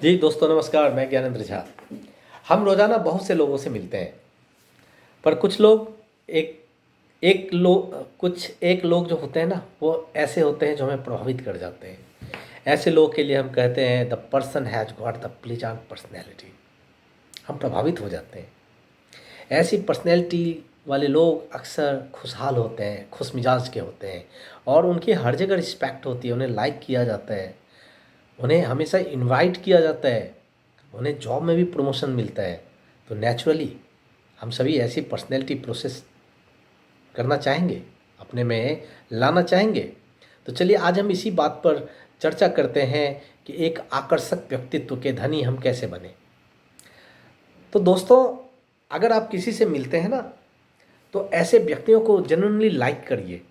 जी दोस्तों नमस्कार, मैं ज्ञानेंद्र झा। हम रोज़ाना बहुत से लोगों से मिलते हैं, पर कुछ लोग एक एक लोग जो होते हैं ना, वो ऐसे होते हैं जो हमें प्रभावित कर जाते हैं। ऐसे लोग के लिए हम कहते हैं the person has got the pleasant personality. हम प्रभावित हो जाते हैं। ऐसी पर्सनैलिटी वाले लोग अक्सर खुशहाल होते हैं, खुश मिजाज के होते हैं और उनकी हर जगह रिस्पेक्ट होती है, उन्हें लाइक किया जाता है, उन्हें हमेशा इनवाइट किया जाता है, उन्हें जॉब में भी प्रमोशन मिलता है। तो नेचुरली हम सभी ऐसी पर्सनैलिटी प्रोसेस करना चाहेंगे, अपने में लाना चाहेंगे। तो चलिए आज हम इसी बात पर चर्चा करते हैं कि एक आकर्षक व्यक्तित्व के धनी हम कैसे बने। तो दोस्तों, अगर आप किसी से मिलते हैं ना, तो ऐसे व्यक्तियों को जेन्युइनली लाइक करिए।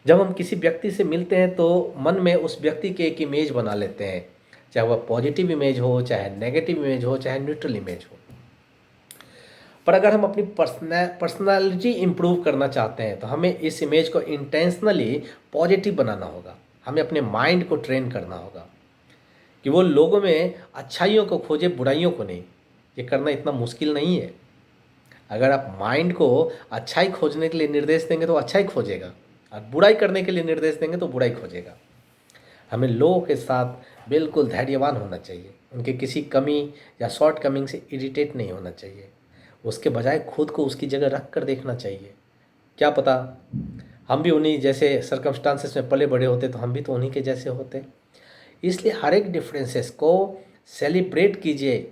जब हम किसी व्यक्ति से मिलते हैं तो मन में उस व्यक्ति की एक इमेज बना लेते हैं, चाहे वह पॉजिटिव इमेज हो, चाहे नेगेटिव इमेज हो, चाहे न्यूट्रल इमेज हो। पर अगर हम अपनी पर्सनालिटी इम्प्रूव करना चाहते हैं तो हमें इस इमेज को इंटेंशनली पॉजिटिव बनाना होगा। हमें अपने माइंड को ट्रेन करना होगा कि वो लोगों में अच्छाइयों को खोजे, बुराइयों को नहीं। ये करना इतना मुश्किल नहीं है। अगर आप माइंड को अच्छाई खोजने के लिए निर्देश देंगे तो अच्छाई खोजेगा, और बुराई करने के लिए निर्देश देंगे तो बुराई खोजेगा। हमें लोगों के साथ बिल्कुल धैर्यवान होना चाहिए, उनके किसी कमी या शॉर्ट कमिंग से इरिटेट नहीं होना चाहिए। उसके बजाय खुद को उसकी जगह रख कर देखना चाहिए। क्या पता हम भी उन्हीं जैसे सर्कमस्टांसेस में पले बड़े होते तो हम भी तो उन्हीं के जैसे होते। इसलिए हर एक डिफरेंसेस को सेलिब्रेट कीजिए,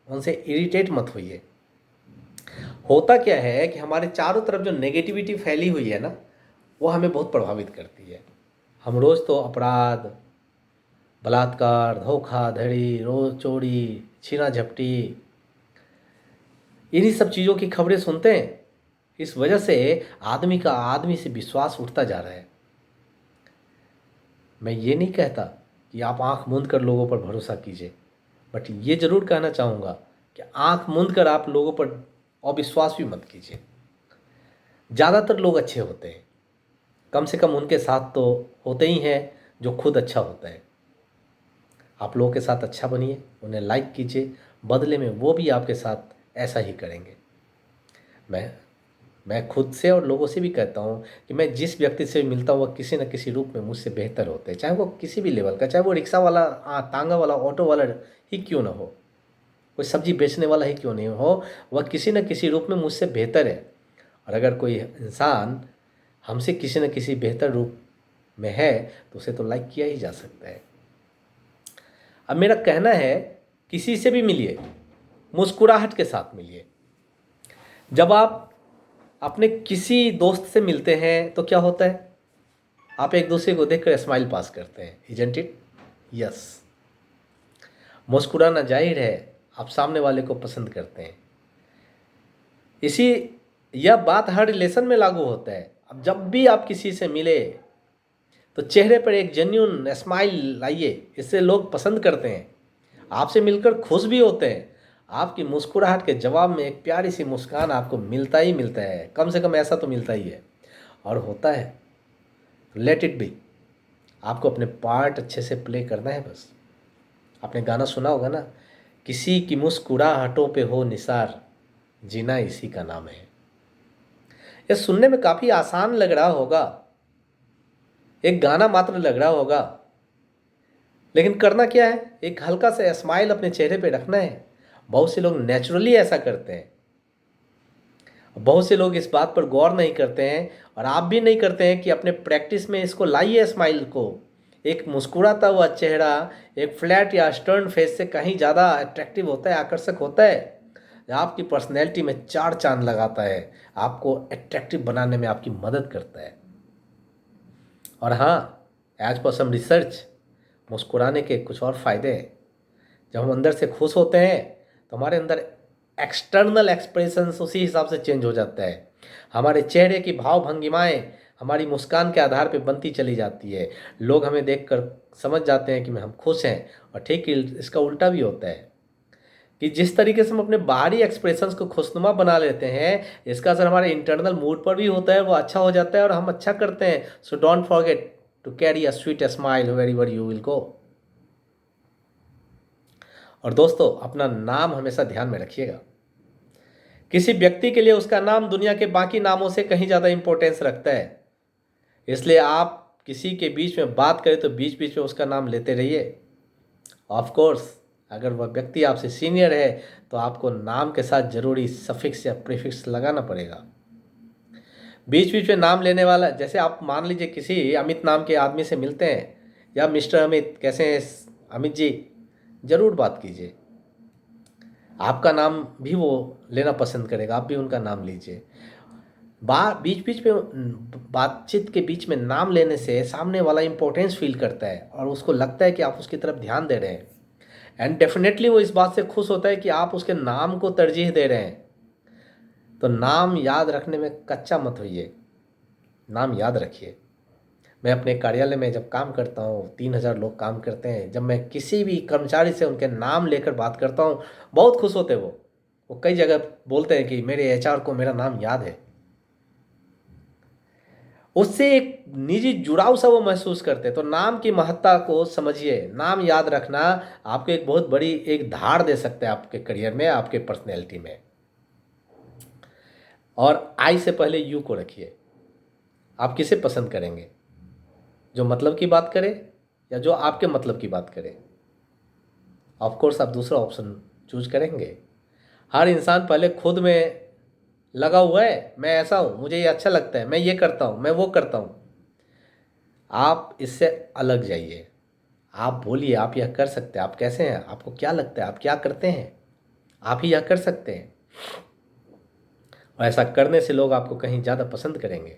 उनसे इरिटेट मत होइए। होता क्या है कि हमारे चारों तरफ जो नेगेटिविटी फैली हुई है ना, वो हमें बहुत प्रभावित करती है। हम रोज़ तो अपराध, बलात्कार, धोखाधड़ी, रोज चोरी, छीना झपटी, इन्हीं सब चीज़ों की खबरें सुनते हैं। इस वजह से आदमी का आदमी से विश्वास उठता जा रहा है। मैं ये नहीं कहता कि आप आंख मूंद कर लोगों पर भरोसा कीजिए, बट ये ज़रूर कहना चाहूँगा कि आंख मूंद कर आप लोगों पर अविश्वास भी मत कीजिए। ज़्यादातर लोग अच्छे होते हैं, कम से कम उनके साथ तो होते ही हैं जो खुद अच्छा होता है। आप लोगों के साथ अच्छा बनिए, उन्हें लाइक कीजिए, बदले में वो भी आपके साथ ऐसा ही करेंगे। मैं मैं खुद से और लोगों से भी कहता हूँ कि मैं जिस व्यक्ति से मिलता हूँ वह किसी न किसी रूप में मुझसे बेहतर होते हैं, चाहे वो किसी भी लेवल का, चाहे वो रिक्शा वाला, तांगा वाला, ऑटो वाला ही क्यों ना हो, कोई सब्जी बेचने वाला ही क्यों नहीं हो, वह किसी न किसी रूप में मुझसे बेहतर है। और अगर कोई इंसान हमसे किसी न किसी बेहतर रूप में है तो उसे तो लाइक किया ही जा सकता है। अब मेरा कहना है, किसी से भी मिलिए, मुस्कुराहट के साथ मिलिए। जब आप अपने किसी दोस्त से मिलते हैं तो क्या होता है, आप एक दूसरे को देखकर स्माइल पास करते हैं, इजंट इट? यस। मुस्कुराना जाहिर है आप सामने वाले को पसंद करते हैं। इसी यह बात हर रिलेशन में लागू होता है। अब जब भी आप किसी से मिले तो चेहरे पर एक जेन्यून स्माइल लाइए, इससे लोग पसंद करते हैं, आपसे मिलकर खुश भी होते हैं। आपकी मुस्कुराहट के जवाब में एक प्यारी सी मुस्कान आपको मिलता ही मिलता है, कम से कम ऐसा तो मिलता ही है। और होता है तो लेट इट बी। आपको अपने पार्ट अच्छे से प्ले करना है बस। आपने गाना सुना होगा ना, किसी की मुस्कुराहटों पे हो निसार, जीना इसी का नाम है। यह सुनने में काफ़ी आसान लग रहा होगा, एक गाना मात्र लग रहा होगा, लेकिन करना क्या है, एक हल्का सा स्माइल अपने चेहरे पे रखना है। बहुत से लोग नेचुरली ऐसा करते हैं, बहुत से लोग इस बात पर गौर नहीं करते हैं, और आप भी नहीं करते हैं कि अपने प्रैक्टिस में इसको लाइए स्माइल को। एक मुस्कुराता हुआ चेहरा एक फ्लैट या स्टर्न फेस से कहीं ज़्यादा अट्रैक्टिव होता है, आकर्षक होता है। आपकी पर्सनैलिटी में चार चांद लगाता है, आपको अट्रैक्टिव बनाने में आपकी मदद करता है। और हाँ, एज पर सम रिसर्च, मुस्कुराने के कुछ और फ़ायदे हैं। जब हम अंदर से खुश होते हैं तो हमारे अंदर एक्सटर्नल एक्सप्रेशंस उसी हिसाब से चेंज हो जाता है। हमारे चेहरे की भाव भंगिमाएं हमारी मुस्कान के आधार पर बनती चली जाती है। लोग हमें देखकर समझ जाते हैं कि हम खुश हैं। और ठीक इसका उल्टा भी होता है कि जिस तरीके से हम अपने बाहरी एक्सप्रेशंस को खुशनुमा बना लेते हैं, इसका असर हमारे इंटरनल मूड पर भी होता है, वो अच्छा हो जाता है और हम अच्छा करते हैं। So don't forget to carry a sweet smile wherever you will go. और दोस्तों, अपना नाम हमेशा ध्यान में रखिएगा। किसी व्यक्ति के लिए उसका नाम दुनिया के बाकी नामों से कहीं ज़्यादा इंपॉर्टेंस रखता है। इसलिए आप किसी के बीच में बात करें तो बीच बीच में उसका नाम लेते रहिए। ऑफ कोर्स, अगर वह व्यक्ति आपसे सीनियर है तो आपको नाम के साथ जरूरी सफिक्स या प्रीफिक्स लगाना पड़ेगा। बीच बीच में नाम लेने वाला, जैसे आप मान लीजिए किसी अमित नाम के आदमी से मिलते हैं, या मिस्टर अमित कैसे हैं अमित जी, ज़रूर बात कीजिए। आपका नाम भी वो लेना पसंद करेगा, आप भी उनका नाम लीजिए। बीच बीच में बातचीत के बीच में नाम लेने से सामने वाला इंपॉर्टेंस फील करता है और उसको लगता है कि आप उसकी तरफ ध्यान दे रहे हैं, एंड डेफिनेटली वो इस बात से खुश होता है कि आप उसके नाम को तरजीह दे रहे हैं। तो नाम याद रखने में कच्चा मत होइए, नाम याद रखिए। मैं अपने कार्यालय में जब काम करता हूँ, 3,000 लोग काम करते हैं, जब मैं किसी भी कर्मचारी से उनके नाम लेकर बात करता हूँ, बहुत खुश होते हैं वो कई जगह बोलते हैं कि मेरे एचआर को मेरा नाम याद है। उससे एक निजी जुड़ाव सा वो महसूस करते हैं। तो नाम की महत्ता को समझिए। नाम याद रखना आपको एक बहुत बड़ी एक धार दे सकता है आपके करियर में, आपके पर्सनैलिटी में। और आई से पहले यू को रखिए। आप किसे पसंद करेंगे, जो मतलब की बात करे या जो आपके मतलब की बात करे? ऑफ कोर्स आप दूसरा ऑप्शन चूज करेंगे। हर इंसान पहले खुद में लगा हुआ है, मैं ऐसा हूँ, मुझे ये अच्छा लगता है, मैं ये करता हूँ, मैं वो करता हूँ। आप इससे अलग जाइए। आप बोलिए आप यह कर सकते हैं, आप कैसे हैं, आपको क्या लगता है, आप क्या करते हैं, आप ही यह कर सकते हैं। और ऐसा करने से लोग आपको कहीं ज़्यादा पसंद करेंगे,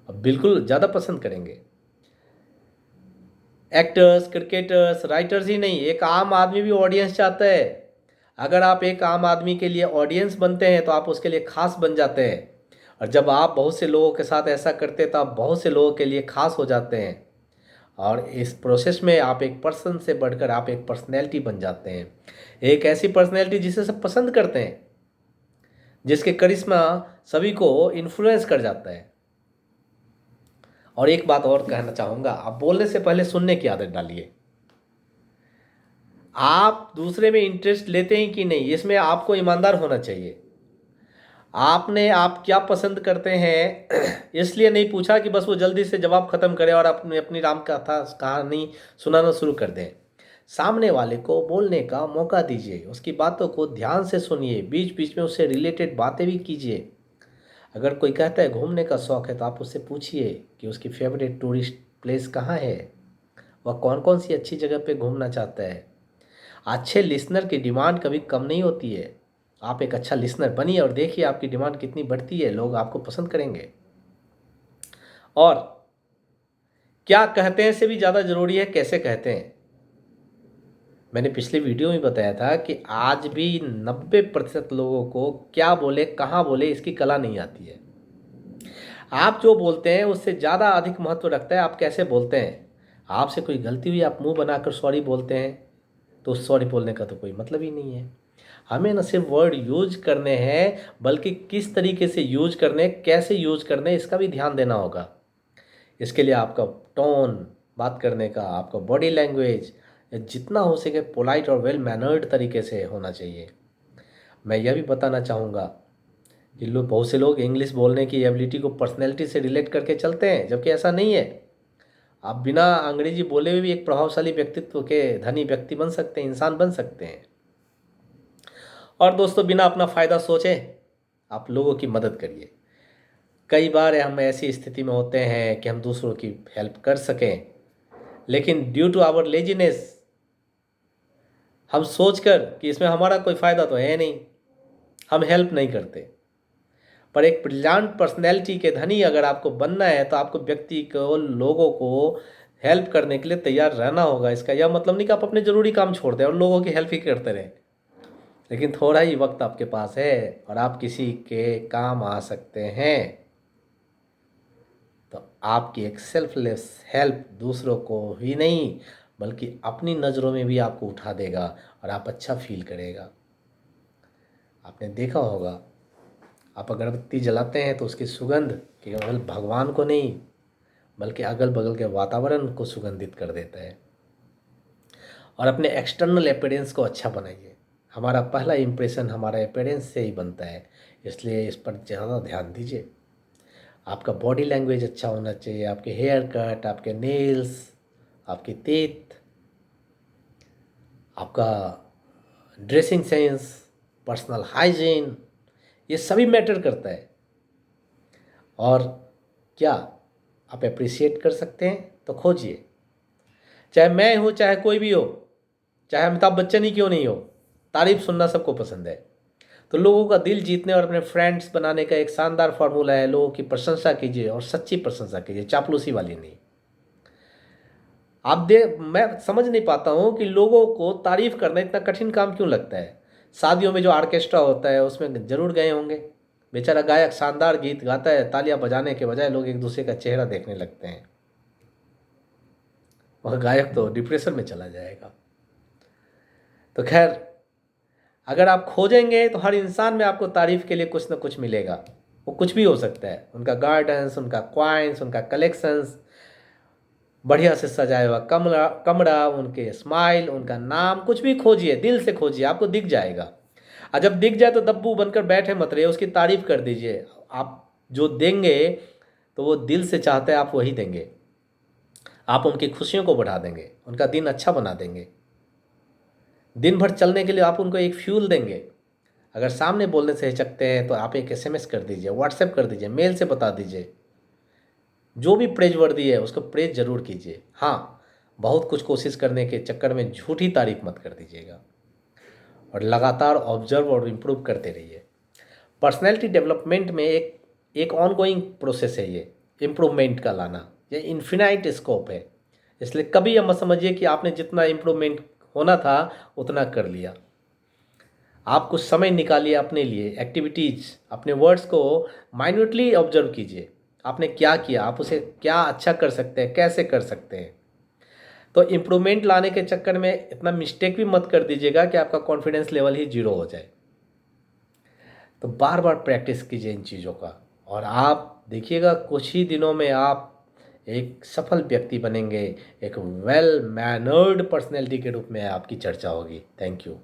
और बिल्कुल ज़्यादा पसंद करेंगे। एक्टर्स, क्रिकेटर्स, राइटर्स ही नहीं, एक आम आदमी भी ऑडियंस चाहता है। अगर आप एक आम आदमी के लिए ऑडियंस बनते हैं तो आप उसके लिए खास बन जाते हैं। और जब आप बहुत से लोगों के साथ ऐसा करते हैं तो आप बहुत से लोगों के लिए खास हो जाते हैं। और इस प्रोसेस में आप एक पर्सन से बढ़कर आप एक पर्सनैलिटी बन जाते हैं। एक ऐसी पर्सनैलिटी जिसे सब पसंद करते हैं, जिसके करिश्मा सभी को इन्फ्लुएंस कर जाता है। और एक बात और कहना चाहूँगा, आप बोलने से पहले सुनने की आदत डालिए। आप दूसरे में इंटरेस्ट लेते हैं कि नहीं, इसमें आपको ईमानदार होना चाहिए। आपने आप क्या पसंद करते हैं इसलिए नहीं पूछा कि बस वो जल्दी से जवाब खत्म करे और अपनी अपनी राम कथा कहानी सुनाना शुरू कर दें। सामने वाले को बोलने का मौका दीजिए, उसकी बातों को ध्यान से सुनिए, बीच बीच में उससे रिलेटेड बातें भी कीजिए। अगर कोई कहता है घूमने का शौक़ है तो आप उससे पूछिए कि उसकी फेवरेट टूरिस्ट प्लेस कहाँ है, वह कौन कौन सी अच्छी जगह पे घूमना चाहता है। अच्छे लिसनर की डिमांड कभी कम नहीं होती है। आप एक अच्छा लिसनर बनिए और देखिए आपकी डिमांड कितनी बढ़ती है, लोग आपको पसंद करेंगे। और क्या कहते हैं से भी ज़्यादा ज़रूरी है कैसे कहते हैं। मैंने पिछले वीडियो में बताया था कि आज भी 90% लोगों को क्या बोले कहाँ बोले इसकी कला नहीं आती है। आप जो बोलते हैं उससे ज़्यादा अधिक महत्व रखता है आप कैसे बोलते हैं। आपसे कोई गलती हुई, आप मुंह बनाकर सॉरी बोलते हैं, तो सॉरी बोलने का तो कोई मतलब ही नहीं है। हमें न सिर्फ वर्ड यूज करने हैं, बल्कि किस तरीके से यूज करने, कैसे यूज करने, इसका भी ध्यान देना होगा। इसके लिए आपका टोन, बात करने का आपका बॉडी लैंग्वेज जितना हो सके पोलाइट और वेल मैनर्ड तरीके से होना चाहिए। मैं यह भी बताना चाहूँगा कि बहुत से लोग इंग्लिश बोलने की एबिलिटी को पर्सनैलिटी से रिलेट करके चलते हैं, जबकि ऐसा नहीं है। आप बिना अंग्रेजी बोले हुए भी एक प्रभावशाली व्यक्तित्व के धनी व्यक्ति बन सकते हैं, इंसान बन सकते हैं। और दोस्तों, बिना अपना फ़ायदा सोचे आप लोगों की मदद करिए। कई बार हम ऐसी स्थिति में होते हैं कि हम दूसरों की हेल्प कर सकें, लेकिन ड्यू टू आवर लेजीनेस हम सोचकर कि इसमें हमारा कोई फ़ायदा तो है नहीं, हम हेल्प नहीं करते। पर एक ब्रिलियंट पर्सनैलिटी के धनी अगर आपको बनना है तो आपको व्यक्ति को, लोगों को हेल्प करने के लिए तैयार रहना होगा। इसका यह मतलब नहीं कि आप अपने ज़रूरी काम छोड़ दें और लोगों की हेल्प ही करते रहें। लेकिन थोड़ा ही वक्त आपके पास है और आप किसी के काम आ सकते हैं, तो आपकी एक सेल्फलेस हेल्प दूसरों को ही नहीं बल्कि अपनी नज़रों में भी आपको उठा देगा और आप अच्छा फील करेगा। आपने देखा होगा, आप अगरबत्ती जलाते हैं तो उसकी सुगंध केवल भगवान को नहीं बल्कि अगल बगल के वातावरण को सुगंधित कर देता है। और अपने एक्सटर्नल अपीयरेंस को अच्छा बनाइए। हमारा पहला इम्प्रेशन हमारा अपीयरेंस से ही बनता है, इसलिए इस पर ज़्यादा ध्यान दीजिए। आपका बॉडी लैंग्वेज अच्छा होना चाहिए, आपके हेयर कट, आपके नेल्स, आपकी teeth, आपका ड्रेसिंग सेंस, पर्सनल हाइजीन, ये सभी मैटर करता है। और क्या आप अप्रिशिएट कर सकते हैं तो खोजिए। चाहे मैं हूँ, चाहे कोई भी हो, चाहे अमिताभ बच्चन ही क्यों नहीं हो, तारीफ सुनना सबको पसंद है। तो लोगों का दिल जीतने और अपने फ्रेंड्स बनाने का एक शानदार फार्मूला है, लोगों की प्रशंसा कीजिए और सच्ची प्रशंसा कीजिए, चापलूसी वाली नहीं। मैं समझ नहीं पाता हूँ कि लोगों को तारीफ करना इतना कठिन काम क्यों लगता है। शादियों में जो ऑर्केस्ट्रा होता है उसमें जरूर गए होंगे, बेचारा गायक शानदार गीत गाता है, तालियां बजाने के बजाय लोग एक दूसरे का चेहरा देखने लगते हैं। वह गायक तो डिप्रेशन में चला जाएगा। तो खैर, अगर आप खोजेंगे तो हर इंसान में आपको तारीफ के लिए कुछ ना कुछ मिलेगा। वो कुछ भी हो सकता है, उनका गार्डन्स, उनका क्वाइंस, उनका कलेक्शंस, बढ़िया से सजाया हुआ कमरा कमरा, उनके स्माइल, उनका नाम, कुछ भी खोजिए, दिल से खोजिए, आपको दिख जाएगा। और जब दिख जाए तो दब्बू बनकर बैठे मत रहिए, उसकी तारीफ कर दीजिए। आप जो देंगे तो वो दिल से चाहते हैं आप वही देंगे। आप उनकी खुशियों को बढ़ा देंगे, उनका दिन अच्छा बना देंगे। दिन भर चलने के लिए आप उनको एक फ्यूल देंगे। अगर सामने बोलने से हिचकते हैं तो आप एक एसएमएस कर दीजिए, व्हाट्सएप कर दीजिए, मेल से बता दीजिए। जो भी प्रेजवर्दी है उसको प्रेज जरूर कीजिए। हाँ, बहुत कुछ कोशिश करने के चक्कर में झूठी तारीफ मत कर दीजिएगा, और लगातार ऑब्जर्व और इम्प्रूव करते रहिए। पर्सनैलिटी डेवलपमेंट में एक ऑनगोइंग प्रोसेस है ये, इम्प्रूवमेंट का लाना, ये इन्फिनाइट स्कोप है। इसलिए कभी यह मत समझिए कि आपने जितना इम्प्रूवमेंट होना था उतना कर लिया। आप कुछ समय निकालिए अपने लिए, एक्टिविटीज़, अपने वर्ड्स को माइन्यूटली ऑब्जर्व कीजिए। आपने क्या किया, आप उसे क्या अच्छा कर सकते हैं, कैसे कर सकते हैं। तो इम्प्रूवमेंट लाने के चक्कर में इतना मिस्टेक भी मत कर दीजिएगा कि आपका कॉन्फिडेंस लेवल ही जीरो हो जाए। तो बार बार प्रैक्टिस कीजिए इन चीज़ों का, और आप देखिएगा कुछ ही दिनों में आप एक सफल व्यक्ति बनेंगे, एक वेल मैनर्ड पर्सनैलिटी के रूप में आपकी चर्चा होगी। Thank you.